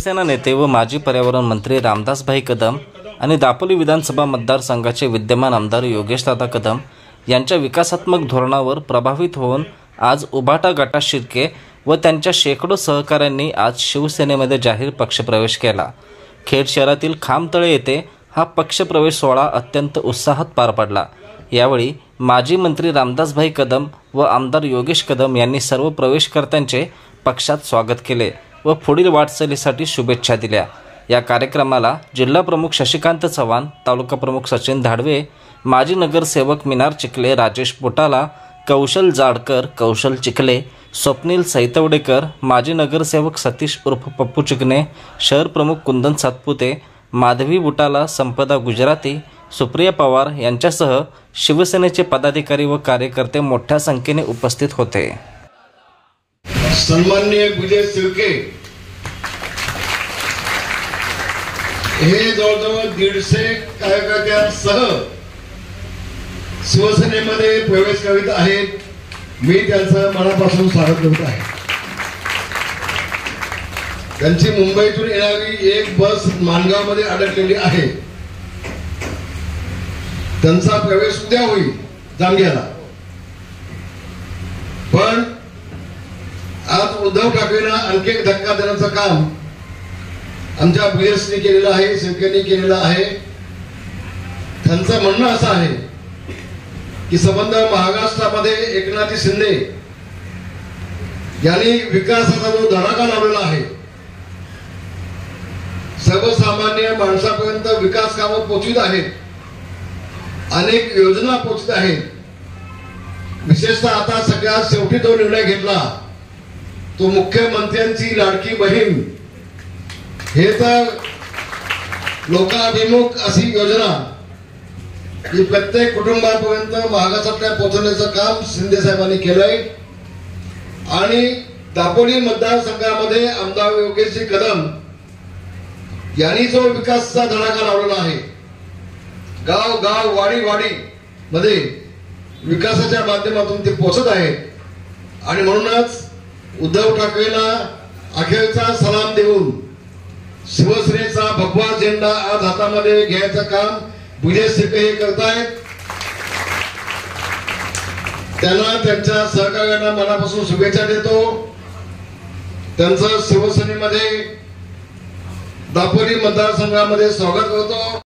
शिवसेना नेते व माजी पर्यावरण मंत्री रामदासभाई कदम आणि दापोली विधानसभा मतदारसंघाचे विद्यमान आमदार योगेशदादा कदम यांच्या विकासात्मक धोरणावर प्रभावित होऊन आज उभाटा गटात शिर्के व त्यांच्या शेकडो सहकाऱ्यांनी आज शिवसेनेमध्ये जाहीर पक्षप्रवेश केला। खेड शहरातील खामतळे येथे हा पक्षप्रवेश सोहळा अत्यंत उत्साहात पार पडला। यावेळी माजी मंत्री रामदासभाई कदम व आमदार योगेश कदम यांनी सर्व प्रवेशकर्त्यांचे पक्षात स्वागत केले व पुढील वाटचालीसाठी शुभेच्छा दिल्या। या कार्यक्रमाला जिल्हा प्रमुख शशिकांत चव्हाण, तालुका प्रमुख सचिन धाडवे, माजी नगरसेवक मिनार चिखले, राजेश पोटाला, कौशल जाडकर, कौशल चिखले, स्वप्नील सैतवडेकर, माजी नगरसेवक सतीश उर्फ पप्पू चिकणे, शहर प्रमुख कुंदन सातपुते, माधवी बुटाला, संपदा गुजराती, सुप्रिया पवार यांच्यासह शिवसेनेचे पदाधिकारी व कार्यकर्ते मोठ्या संख्येने उपस्थित होते। सन्माननीय विजय शिर्के हे जवळजवळ 150 कार्यकर्त्यांसह शिवसेनेमध्ये प्रवेश करीत आहेत। मी त्यांचं मनापासून स्वागत करत आहे। त्यांची मुंबईतून येणारी एक बस माणगावमध्ये अडकलेली आहे। त्यांचा प्रवेश उद्या होईल जामग्याला, पण आज उद्धव ठाकरेंना आणखी एक धक्का देण्याचं काम आमच्या बीएसने केलेलं आहे, शिर्केने केलेलं आहे। त्यांचं म्हणणं असं आहे की संबंध महाराष्ट्रामध्ये एकनाथ शिंदे यांनी विकासाचा जो धडाका लावलेला आहे, सर्वसामान्य माणसापर्यंत विकास कामं पोहोचवित आहेत, अनेक योजना पोहोचत आहेत। विशेषतः आता सगळ्यात शेवटी तो निर्णय घेतला तो मुख्यमंत्र्यांची लाडकी बहीण, हे तर लोकाभिमुख अशी योजना ही प्रत्येक कुटुंबापर्यंत महाराष्ट्रातल्या पोहोचवण्याचं काम शिंदे साहेबांनी केलंय। आणि दापोली मतदारसंघामध्ये आमदार योगेश कदम यांनी जो विकासाचा धडाका लावलेला आहे, गाव गाव वाडी वाडी मध्ये विकासाच्या माध्यमातून ते पोहोचत आहेत। आणि म्हणूनच उद्धव ठाकरेंना अखेरचा सलाम देऊन शिवसेनेचा भगवा झेंडा आज हातामध्ये घ्यायचं काम विजय शिर्के हे करतायत। त्यांना त्यांच्या सहकार्यांना मनापासून शुभेच्छा देतो। त्यांचं शिवसेनेमध्ये दापोली मतदारसंघामध्ये स्वागत करतो।